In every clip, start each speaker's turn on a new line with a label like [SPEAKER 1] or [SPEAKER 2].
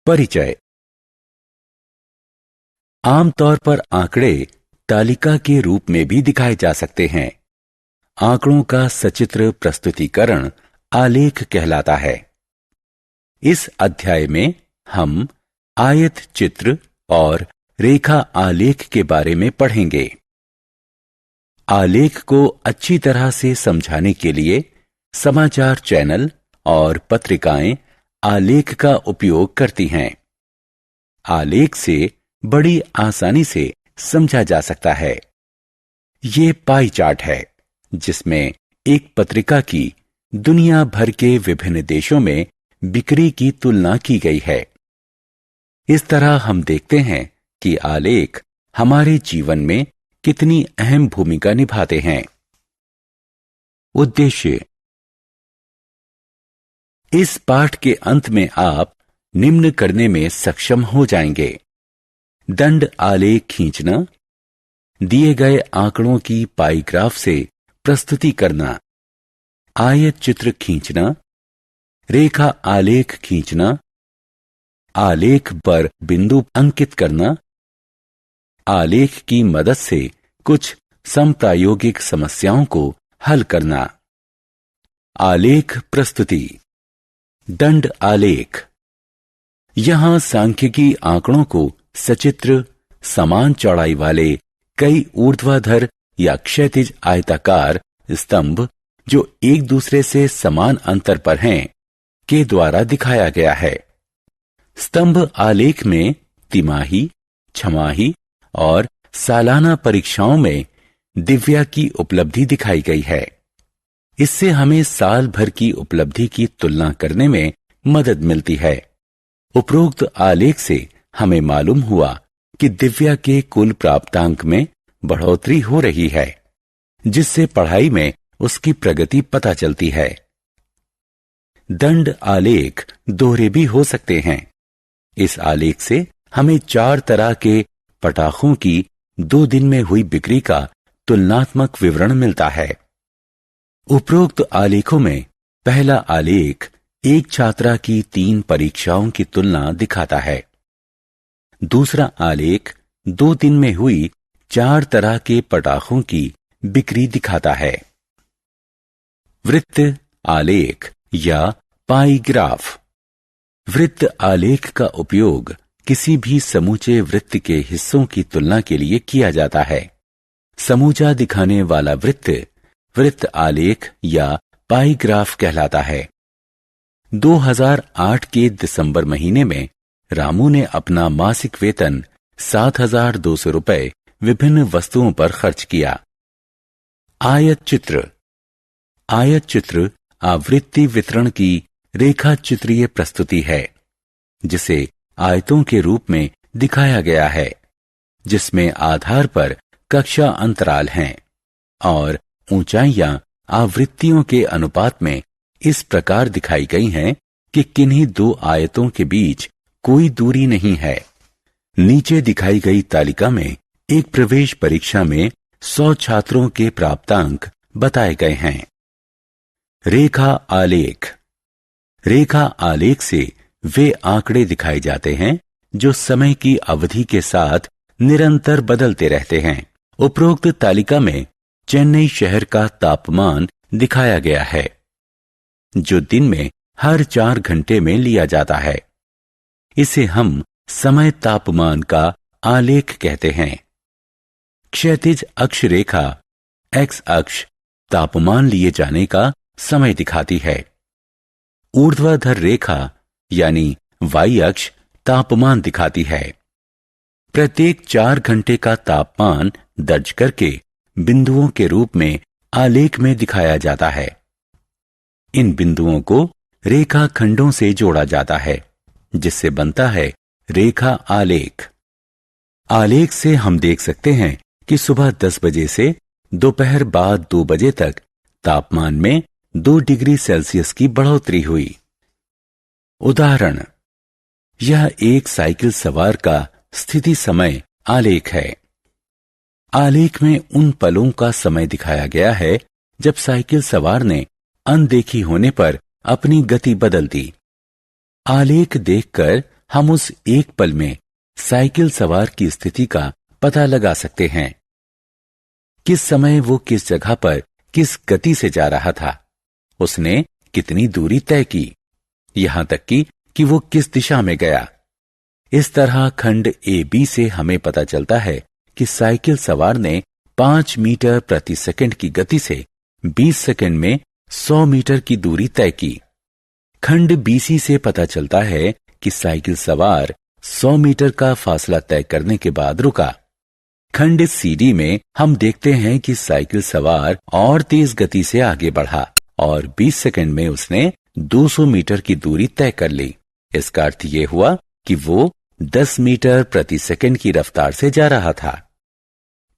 [SPEAKER 1] परिचय। आमतौर पर आंकड़े तालिका के रूप में भी दिखाए जा सकते हैं। आंकड़ों का सचित्र प्रस्तुतिकरण आलेख कहलाता है। इस अध्याय में हम आयत चित्र और रेखा आलेख के बारे में पढ़ेंगे। आलेख को अच्छी तरह से समझाने के लिए समाचार चैनल और पत्रिकाएं आलेख का उपयोग करती हैं। आलेख से बड़ी आसानी से समझा जा सकता है। ये पाई चार्ट है जिसमें एक पत्रिका की दुनिया भर के विभिन्न देशों में बिक्री की तुलना की गई है। इस तरह हम देखते हैं कि आलेख हमारे जीवन में कितनी अहम भूमिका निभाते हैं। उद्देश्य। इस पाठ के अंत में आप निम्न करने में सक्षम हो जाएंगे: दंड आलेख खींचना, दिए गए आंकड़ों की पाई ग्राफ से प्रस्तुति करना, आयत चित्र खींचना, रेखा आलेख खींचना, आलेख पर बिंदु अंकित करना, आलेख की मदद से कुछ समप्रायोगिक समस्याओं को हल करना। आलेख प्रस्तुति। दंड आलेख। यहां सांख्यिकी आंकड़ों को सचित्र, समान चौड़ाई वाले कई ऊर्ध्वाधर या क्षैतिज आयताकार स्तंभ जो एक दूसरे से समान अंतर पर हैं, के द्वारा दिखाया गया है। स्तंभ आलेख में तिमाही, छमाही और सालाना परीक्षाओं में दिव्या की उपलब्धि दिखाई गई है। इससे हमें साल भर की उपलब्धि की तुलना करने में मदद मिलती है। उपरोक्त आलेख से हमें मालूम हुआ कि दिव्या के कुल प्राप्तांक में बढ़ोतरी हो रही है, जिससे पढ़ाई में उसकी प्रगति पता चलती है। दंड आलेख दोहरे भी हो सकते हैं। इस आलेख से हमें 4 तरह के पटाखों की 2 दिन में हुई बिक्री का तुलनात्मक विवरण मिलता है। उपरोक्त आलेखों में पहला आलेख एक छात्रा की 3 परीक्षाओं की तुलना दिखाता है। दूसरा आलेख 2 दिन में हुई 4 तरह के पटाखों की बिक्री दिखाता है। वृत्त आलेख या पाई ग्राफ। वृत्त आलेख का उपयोग किसी भी समूचे वृत्त के हिस्सों की तुलना के लिए किया जाता है। समूचा दिखाने वाला वृत्त वृत्त आलेख या पाई ग्राफ कहलाता है। 2008 के दिसंबर महीने में रामू ने अपना मासिक वेतन 7,200 रुपए विभिन्न वस्तुओं पर खर्च किया। आयत चित्र। आयत चित्र आवृत्ति वितरण की रेखा चित्रीय प्रस्तुति है, जिसे आयतों के रूप में दिखाया गया है, जिसमें आधार पर कक्षा अंतराल हैं और ऊंचाइयां आवृत्तियों के अनुपात में इस प्रकार दिखाई गई हैं कि किन्हीं 2 आयतों के बीच कोई दूरी नहीं है। नीचे दिखाई गई तालिका में एक प्रवेश परीक्षा में 100 छात्रों के प्राप्तांक बताए गए हैं। रेखा आलेख। रेखा आलेख से वे आंकड़े दिखाए जाते हैं जो समय की अवधि के साथ निरंतर बदलते रहते हैं। उपरोक्त तालिका में चेन्नई शहर का तापमान दिखाया गया है, जो दिन में हर 4 घंटे में लिया जाता है। इसे हम समय तापमान का आलेख कहते हैं। क्षैतिज अक्ष रेखा एक्स अक्ष तापमान लिए जाने का समय दिखाती है। ऊर्ध्वाधर रेखा यानी वाई अक्ष तापमान दिखाती है। प्रत्येक 4 घंटे का तापमान दर्ज करके बिंदुओं के रूप में आलेख में दिखाया जाता है। इन बिंदुओं को रेखा खंडों से जोड़ा जाता है, जिससे बनता है रेखा आलेख। आलेख से हम देख सकते हैं कि सुबह 10 बजे से दोपहर बाद 2 बजे तक तापमान में 2 डिग्री सेल्सियस की बढ़ोतरी हुई। उदाहरण। यह एक साइकिल सवार का स्थिति समय आलेख है। आलेख में उन पलों का समय दिखाया गया है जब साइकिल सवार ने अनदेखी होने पर अपनी गति बदल दी। आलेख देखकर हम उस एक पल में साइकिल सवार की स्थिति का पता लगा सकते हैं। किस समय वो किस जगह पर किस गति से जा रहा था, उसने कितनी दूरी तय की, यहां तक कि वो किस दिशा में गया। इस तरह खंड ए बी से हमें पता चलता है कि साइकिल सवार ने 5 मीटर प्रति सेकंड की गति से 20 सेकंड में 100 मीटर की दूरी तय की। खंड बीसी से पता चलता है कि साइकिल सवार 100 मीटर का फासला तय करने के बाद रुका। खंड सीडी में हम देखते हैं कि साइकिल सवार और तेज गति से आगे बढ़ा और 20 सेकंड में उसने 200 मीटर की दूरी तय कर ली। इसका अर्थ यह हुआ कि वो 10 मीटर प्रति सेकंड की रफ्तार से जा रहा था।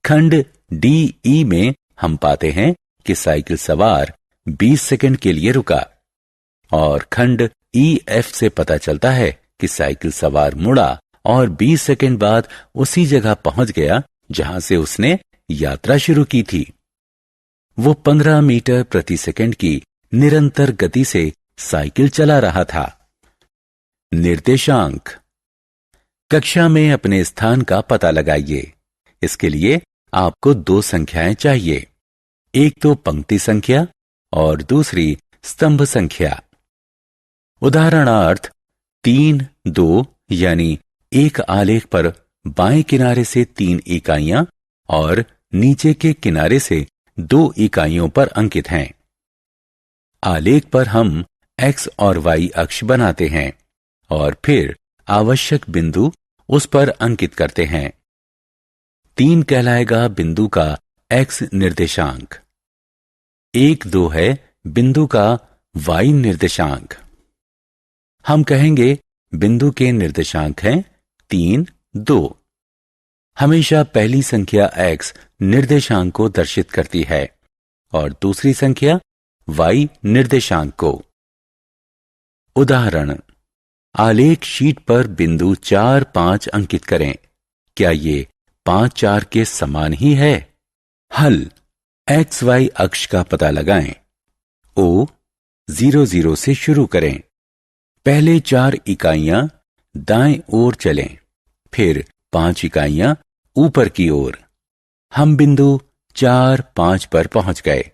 [SPEAKER 1] खंड डी ई में हम पाते हैं कि साइकिल सवार 20 सेकंड के लिए रुका और खंड ई एफ से पता चलता है कि साइकिल सवार मुड़ा और 20 सेकंड बाद उसी जगह पहुंच गया जहां से उसने यात्रा शुरू की थी। वो 15 मीटर प्रति सेकंड की निरंतर गति से साइकिल चला रहा था। निर्देशांक। कक्षा में अपने स्थान का पता लगाइए। इसके लिए आपको 2 संख्याएं चाहिए, एक तो पंक्ति संख्या और दूसरी स्तंभ संख्या। उदाहरणार्थ 3, 2 यानी एक आलेख पर बाएं किनारे से 3 इकाइयां और नीचे के किनारे से 2 इकाइयों पर अंकित हैं। आलेख पर हम x और y अक्ष बनाते हैं और फिर आवश्यक बिंदु उस पर अंकित करते हैं। 3 कहलाएगा बिंदु का x निर्देशांक, 1, 2 है बिंदु का y निर्देशांक। हम कहेंगे बिंदु के निर्देशांक हैं 3, 2। हमेशा पहली संख्या x निर्देशांक को दर्शित करती है और दूसरी संख्या y निर्देशांक को। उदाहरण, आलेख शीट पर बिंदु 4, 5 अंकित करें। क्या ये 5, 4 के समान ही है? हल। एक्स वाई अक्ष का पता लगाएं। O 0, 0 से शुरू करें। पहले 4 इकाइयां दाएं ओर चलें, फिर 5 इकाइयां ऊपर की ओर। हम बिंदु 4, 5 पर पहुंच गए।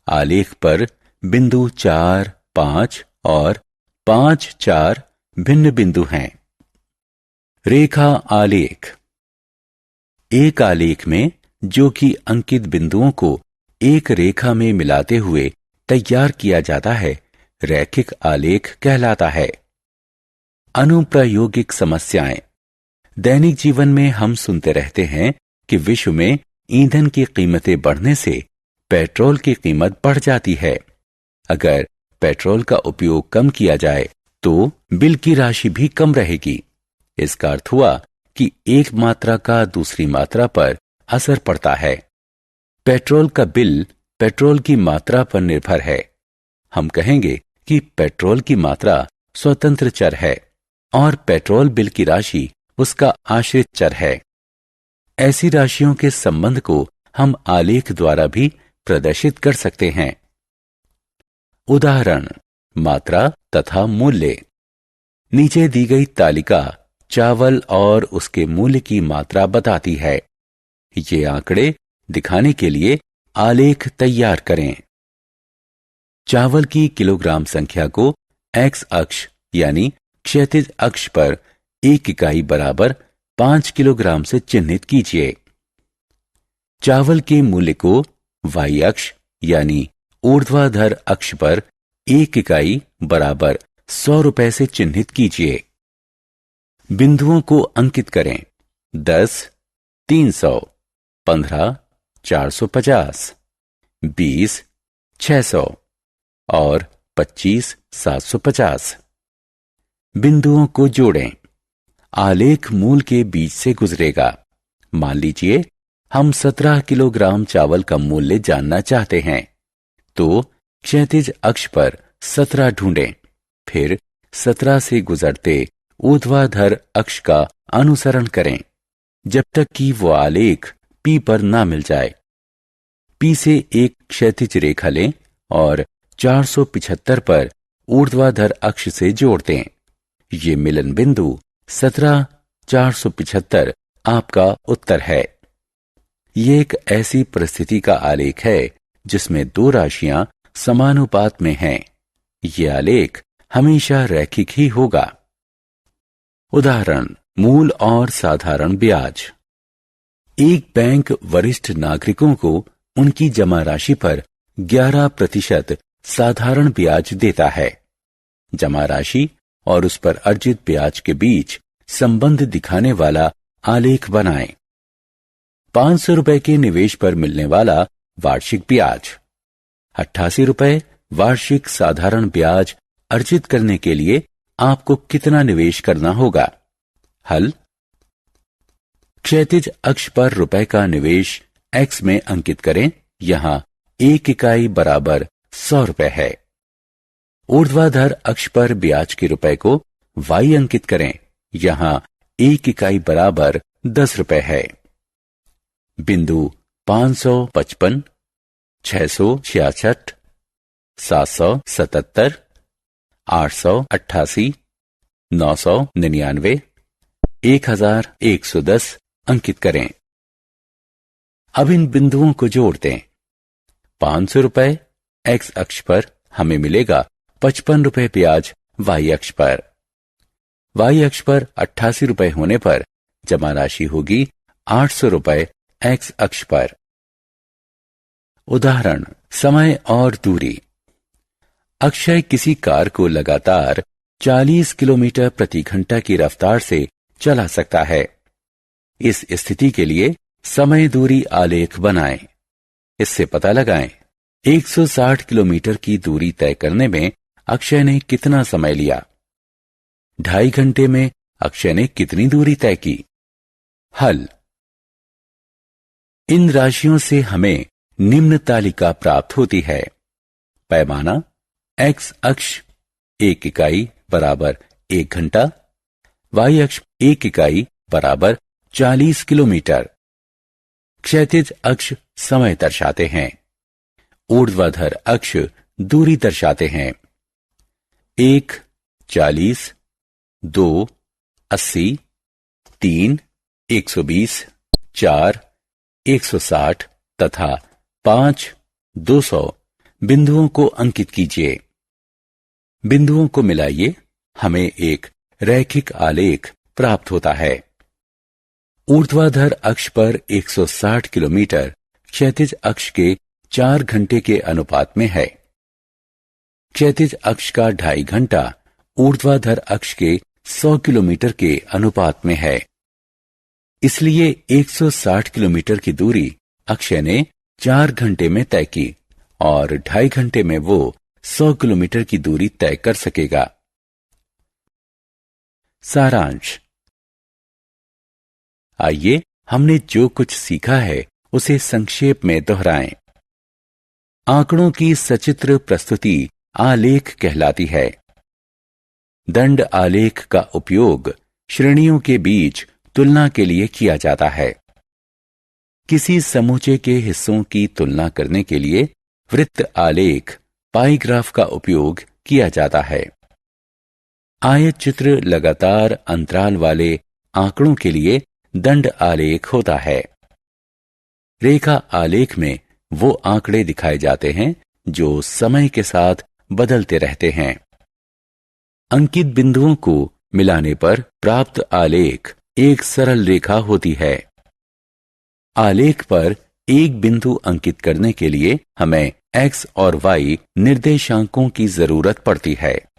[SPEAKER 1] आलेख पर बिंदु 4, 5 और 5, 4 भिन्न बिंदु हैं। रेखा आलेख। एक आलेख में जो कि अंकित बिंदुओं को एक रेखा में मिलाते हुए तैयार किया जाता है, रैखिक आलेख कहलाता है। अनुप्रायोगिक समस्याएं। दैनिक जीवन में हम सुनते रहते हैं कि विश्व में ईंधन की कीमतें बढ़ने से पेट्रोल की कीमत बढ़ जाती है। अगर पेट्रोल का उपयोग कम किया जाए तो बिल की राशि भी कम रहेगी। इसका अर्थ हुआ कि एक मात्रा का दूसरी मात्रा पर असर पड़ता है। पेट्रोल का बिल पेट्रोल की मात्रा पर निर्भर है। हम कहेंगे कि पेट्रोल की मात्रा स्वतंत्र चर है और पेट्रोल बिल की राशि उसका आश्रित चर है। ऐसी राशियों के संबंध को हम आलेख द्वारा भी प्रदर्शित कर सकते हैं। उदाहरण, मात्रा तथा मूल्य। नीचे दी गई तालिका चावल और उसके मूल्य की मात्रा बताती है। ये आंकड़े दिखाने के लिए आलेख तैयार करें। चावल की किलोग्राम संख्या को एक्स अक्ष यानी क्षैतिज अक्ष पर 1 इकाई बराबर 5 किलोग्राम से चिन्हित कीजिए। चावल के मूल्य को वाई अक्ष यानी ऊर्ध्वाधर अक्ष पर 1 इकाई बराबर 100 रुपए से चिन्हित कीजिए। बिंदुओं को अंकित करें। 10, 300, 15, 450, 20, 600 और 25, 750। बिंदुओं को जोड़ें। आलेख मूल के बीच से गुजरेगा। मान लीजिए हम 17 किलोग्राम चावल का मूल्य जानना चाहते हैं, तो क्षैतिज अक्ष पर 17 ढूंढें, फिर 17 से गुजरते ऊर्ध्वाधर अक्ष का अनुसरण करें जब तक कि वो आलेख P पर ना मिल जाए। P से एक क्षैतिज रेखा लें और 475 पर ऊर्ध्वाधर अक्ष से जोड़ दें। ये मिलन बिंदु 17,475 आपका उत्तर है। ये एक ऐसी परिस्थिति का आलेख है जिसमें दो राशियां समानुपात में हैं। ये आलेख हमेशा रैखिक ही होगा। उदाहरण, मूल और साधारण ब्याज। एक बैंक वरिष्ठ नागरिकों को उनकी जमा राशि पर 11% साधारण ब्याज देता है। जमा राशि और उस पर अर्जित ब्याज के बीच संबंध दिखाने वाला आलेख बनाएं। 500 रुपए के निवेश पर मिलने वाला वार्षिक ब्याज। 88 रुपए वार्षिक साधारण ब्याज अर्जित करने के लिए आपको कितना निवेश करना होगा? हल। क्षैतिज अक्ष पर रुपए का निवेश x में अंकित करें। यहां 1 इकाई बराबर 100 रुपए है। ऊर्ध्वाधर अक्ष पर ब्याज के रुपए को y अंकित करें। यहां 1 इकाई बराबर 10 रुपए है। बिंदु 555, 666, 777, 888, 999, 1110 अंकित करें। अब इन बिंदुओं को जोड़ दें। 500 रुपए x अक्ष पर हमें मिलेगा 55 रुपए ब्याज y अक्ष पर। y अक्ष पर 88 रुपए होने पर जमा राशि होगी 800 रुपए x अक्ष पर। उदाहरण, समय और दूरी। अक्षय किसी कार को लगातार 40 किलोमीटर प्रति घंटा की रफ्तार से चला सकता है। इस स्थिति के लिए समय दूरी आलेख बनाएं। इससे पता लगाएं 160 किलोमीटर की दूरी तय करने में अक्षय ने कितना समय लिया। 2.5 घंटे में अक्षय ने कितनी दूरी तय की। हल। इन राशियों से हमें निम्न तालिका प्राप्त होती है। पैमाना x अक्ष 1 इकाई बराबर 1 घंटा, y अक्ष 1 इकाई बराबर 40 किलोमीटर। क्षैतिज अक्ष समय दर्शाते हैं। ऊर्ध्वाधर अक्ष दूरी दर्शाते हैं। 1 40, 2 80, 3 120, 4 160 तथा 5 200 बिंदुओं को अंकित कीजिए। बिंदुओं को मिलाइए, हमें एक रैखिक आलेख प्राप्त होता है। ऊर्ध्वाधर अक्ष पर 160 किलोमीटर क्षैतिज अक्ष के 4 घंटे के अनुपात में है। क्षैतिज अक्ष का 2.5 घंटा ऊर्ध्वाधर अक्ष के 100 किलोमीटर के अनुपात में है। इसलिए 160 किलोमीटर की दूरी अक्षय ने 4 घंटे में तय की और 2.5 घंटे में वो 100 किलोमीटर की दूरी तय कर सकेगा। सारांश। आइए हमने जो कुछ सीखा है उसे संक्षेप में दोहराएं। आंकड़ों की सचित्र प्रस्तुति आलेख कहलाती है। दंड आलेख का उपयोग श्रेणियों के बीच तुलना के लिए किया जाता है। किसी समूचे के हिस्सों की तुलना करने के लिए वृत्त आलेख पाई ग्राफ का उपयोग किया जाता है। आयत चित्र लगातार अंतराल वाले आंकड़ों के लिए दंड आलेख होता है। रेखा आलेख में वो आंकड़े दिखाए जाते हैं जो समय के साथ बदलते रहते हैं। अंकित बिंदुओं को मिलाने पर प्राप्त आलेख एक सरल रेखा होती है। आलेख पर एक बिंदु अंकित करने के लिए हमें x और y निर्देशांकों की जरूरत पड़ती है।